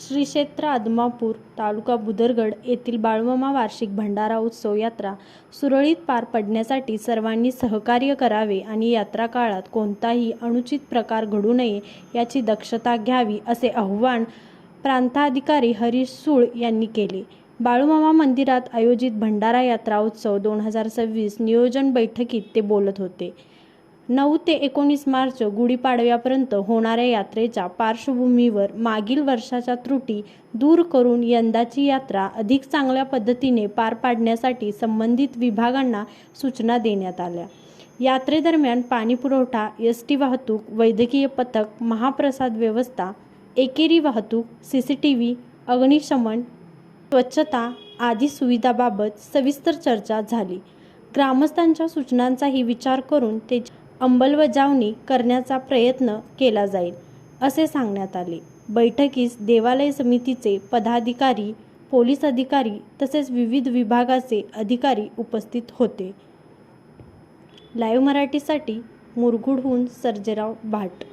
श्री क्षेत्र आदमापूर तालुका बुदरगड येथील बाळूमामा वार्षिक भंडारा उत्सव यात्रा सुरळीत पार पडण्यासाठी सर्वांनी सहकार्य करावे आणि यात्रा काळात कोणताही अनुचित प्रकार घडू नये याची दक्षता घ्यावी असे आवाहन प्रांताधिकारी हरीश सूळ यांनी केले। बाळूमामा मंदिरात आयोजित भंडारा यात्रा उत्सव 2026 नियोजन बैठकीत ते बोलत होते। 9 ते 19 मार्च गुढीपाडव्यापर्यंत होणाऱ्या यात्रेच्या पार्श्वभूमीवर मागील वर्षाच्या त्रुटी दूर करून यंदाची यात्रा अधिक चांगल्या पद्धतीने पार पाडण्यासाठी संबंधित विभागांना सूचना देण्यात आल्या। यात्रेदरम्यान पाणी पुरवठा, एसटी वाहतूक, वैद्यकीय पथक, महाप्रसाद व्यवस्था, एकेरी वाहतूक, CCTV, अग्निशमन, स्वच्छता आदी सुविधांबाबत सविस्तर चर्चा झाली। ग्रामस्थांच्या सूचनांचाही विचार करून त्याची अंमलबजावणी करण्याचा प्रयत्न केला जाईल असे सांगण्यात आले। बैठकीस देवालय समितीचे पदाधिकारी, पोलीस अधिकारी तसेच विविध विभागाचे अधिकारी उपस्थित होते। लाईव्ह मराठीसाठी मुरगुडहून सर्जेराव भाट।